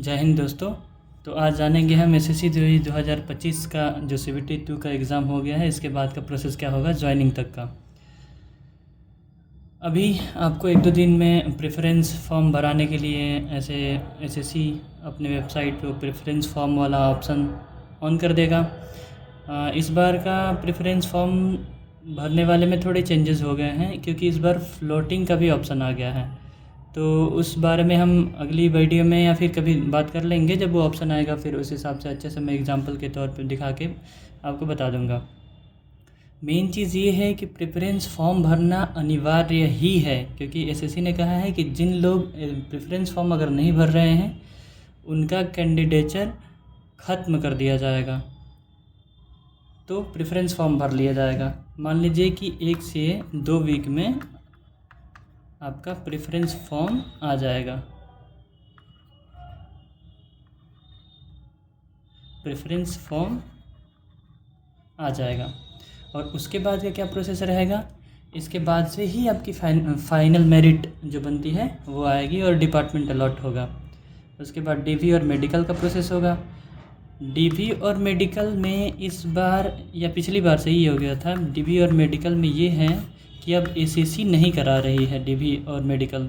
जय हिंद दोस्तों। तो आज जानेंगे हम एसएससी 2025 का जो सीबीटी 2 का एग्ज़ाम हो गया है, इसके बाद का प्रोसेस क्या होगा ज्वाइनिंग तक का। अभी आपको 1-2 दिन में प्रेफरेंस फॉर्म भराने के लिए ऐसे एसएससी अपने वेबसाइट पे प्रेफरेंस फॉर्म वाला ऑप्शन ऑन कर देगा। इस बार का प्रेफरेंस फॉर्म भरने वाले में थोड़े चेंजेस हो गए हैं, क्योंकि इस बार फ्लोटिंग का भी ऑप्शन आ गया है। तो उस बारे में हम अगली वीडियो में या फिर कभी बात कर लेंगे, जब वो ऑप्शन आएगा फिर उस हिसाब से अच्छे से मैं एग्जांपल के तौर पे दिखा के आपको बता दूंगा। मेन चीज़ ये है कि प्रेफरेंस फॉर्म भरना अनिवार्य ही है, क्योंकि एसएससी ने कहा है कि जिन लोग प्रेफरेंस फॉर्म अगर नहीं भर रहे हैं उनका कैंडिडेचर ख़त्म कर दिया जाएगा। तो प्रेफरेंस फॉर्म भर लिया जाएगा। मान लीजिए कि 1 से 2 वीक में आपका प्रेफरेंस फॉर्म आ जाएगा। प्रेफरेंस फॉर्म आ जाएगा और उसके बाद का क्या प्रोसेस रहेगा, इसके बाद से ही आपकी फाइनल मेरिट जो बनती है वो आएगी और डिपार्टमेंट अलॉट होगा। उसके बाद डीवी और मेडिकल का प्रोसेस होगा। डीवी और मेडिकल में इस बार या पिछली बार से ही हो गया था, डीवी और मेडिकल में ये है कि अब एसएससी नहीं करा रही है डीवी और मेडिकल,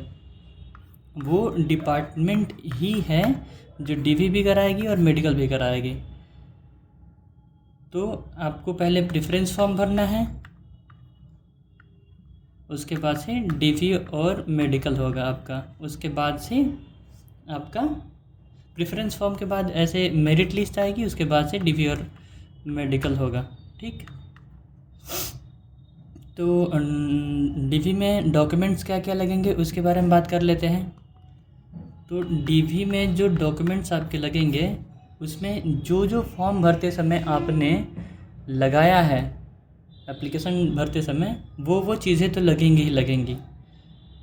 वो डिपार्टमेंट ही है जो डीवी भी कराएगी और मेडिकल भी कराएगी। तो आपको पहले प्रेफरेंस फॉर्म भरना है, उसके बाद से डीवी और मेडिकल होगा आपका। उसके बाद से आपका प्रेफरेंस फॉर्म के बाद ऐसे मेरिट लिस्ट आएगी, उसके बाद से डीवी और मेडिकल होगा। ठीक, तो डीवी में डॉक्यूमेंट्स क्या क्या लगेंगे उसके बारे में बात कर लेते हैं। तो डीवी में जो डॉक्यूमेंट्स आपके लगेंगे उसमें जो जो फॉर्म भरते समय आपने लगाया है, एप्लीकेशन भरते समय वो चीज़ें तो लगेंगी ही लगेंगी।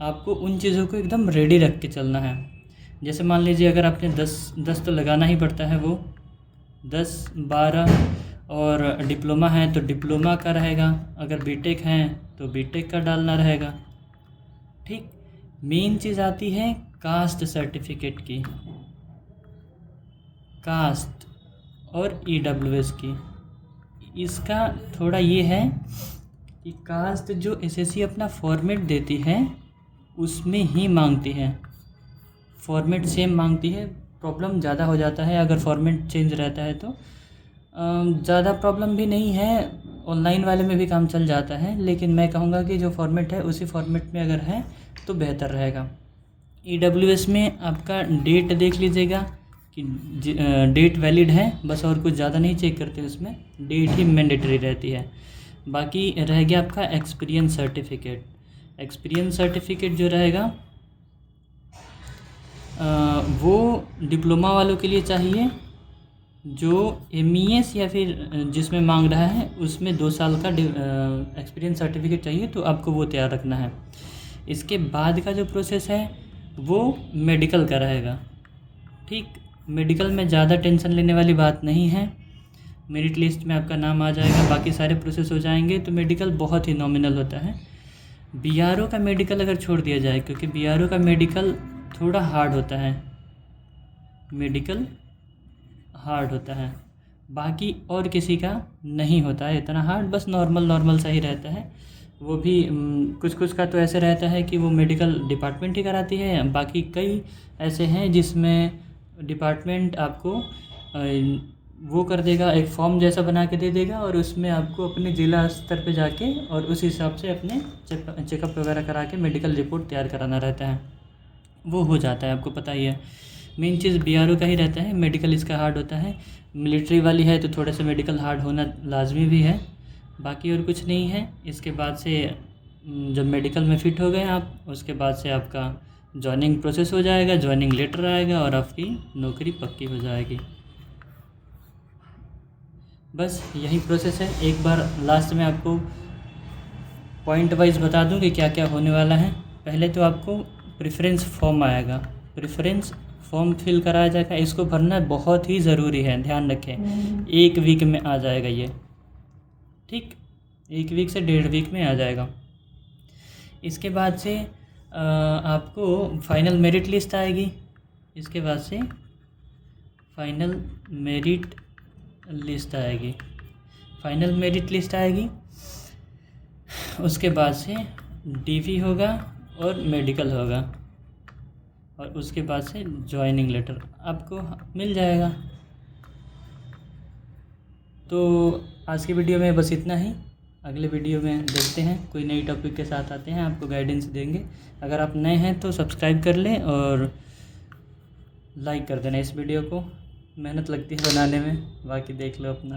आपको उन चीज़ों को एकदम रेडी रख के चलना है। जैसे मान लीजिए अगर आपने 10 तो लगाना ही पड़ता है, वो 10-12, और डिप्लोमा है तो डिप्लोमा का रहेगा, अगर बीटेक है तो बीटेक का डालना रहेगा। ठीक, मेन चीज़ आती है कास्ट सर्टिफिकेट की, कास्ट और ईडब्ल्यूएस की। इसका थोड़ा ये है कि कास्ट जो एसएससी अपना फॉर्मेट देती है उसमें ही मांगती है, फॉर्मेट सेम मांगती है। प्रॉब्लम ज़्यादा हो जाता है अगर फॉर्मेट चेंज रहता है तो ज़्यादा प्रॉब्लम भी नहीं है, ऑनलाइन वाले में भी काम चल जाता है, लेकिन मैं कहूँगा कि जो फॉर्मेट है उसी फॉर्मेट में अगर है तो बेहतर रहेगा। ईडब्ल्यूएस में आपका डेट देख लीजिएगा कि डेट वैलिड है, बस और कुछ ज़्यादा नहीं चेक करते, उसमें डेट ही मैंडेटरी रहती है। बाकी रह गया आपका एक्सपीरियंस सर्टिफिकेट। एक्सपीरियंस सर्टिफिकेट जो रहेगा वो डिप्लोमा वालों के लिए चाहिए, जो एमईएस या फिर जिसमें मांग रहा है उसमें 2 साल का एक्सपीरियंस सर्टिफिकेट चाहिए, तो आपको वो तैयार रखना है। इसके बाद का जो प्रोसेस है वो मेडिकल का रहेगा। ठीक, मेडिकल में ज़्यादा टेंशन लेने वाली बात नहीं है, मेरिट लिस्ट में आपका नाम आ जाएगा, बाकी सारे प्रोसेस हो जाएंगे। तो मेडिकल बहुत ही नॉमिनल होता है। बीआरओ का मेडिकल अगर छोड़ दिया जाए, क्योंकि बीआरओ का मेडिकल थोड़ा हार्ड होता है, मेडिकल हार्ड होता है, बाकी और किसी का नहीं होता है इतना हार्ड, बस नॉर्मल सा ही रहता है। वो भी कुछ कुछ का तो ऐसे रहता है कि वो मेडिकल डिपार्टमेंट ही कराती है, बाकी कई ऐसे हैं जिसमें डिपार्टमेंट आपको वो कर देगा, एक फॉर्म जैसा बना के दे देगा और उसमें आपको अपने ज़िला स्तर पे जाके और उस हिसाब से अपने चेकअप वगैरह करा के मेडिकल रिपोर्ट तैयार कराना रहता है। वो हो जाता है, आपको पता ही है। मेन चीज़ बीआरओ का ही रहता है, मेडिकल इसका हार्ड होता है। मिलिट्री वाली है तो थोड़ा सा मेडिकल हार्ड होना लाजमी भी है, बाकी और कुछ नहीं है। इसके बाद से जब मेडिकल में फ़िट हो गए आप, उसके बाद से आपका जॉइनिंग प्रोसेस हो जाएगा, जॉइनिंग लेटर आएगा और आपकी नौकरी पक्की हो जाएगी। बस यही प्रोसेस है। एक बार लास्ट में आपको पॉइंट वाइज बता दूं कि क्या क्या होने वाला है। पहले तो आपको प्रेफरेंस फॉर्म आएगा, प्रेफरेंस फॉर्म फिल कराया जाएगा, इसको भरना बहुत ही ज़रूरी है, ध्यान रखें। 1 वीक में आ जाएगा ये, ठीक, 1 वीक से 1.5 वीक में आ जाएगा। इसके बाद से आपको फाइनल मेरिट लिस्ट आएगी। इसके बाद से फाइनल मेरिट लिस्ट आएगी। फाइनल मेरिट लिस्ट आएगी, उसके बाद से डीवी होगा और मेडिकल होगा, और उसके बाद से जॉइनिंग लेटर आपको मिल जाएगा। तो आज की वीडियो में बस इतना ही। अगले वीडियो में देखते हैं, कोई नई टॉपिक के साथ आते हैं, आपको गाइडेंस देंगे। अगर आप नए हैं तो सब्सक्राइब कर लें और लाइक कर देना इस वीडियो को। मेहनत लगती है बनाने में, बाकी देख लो अपना।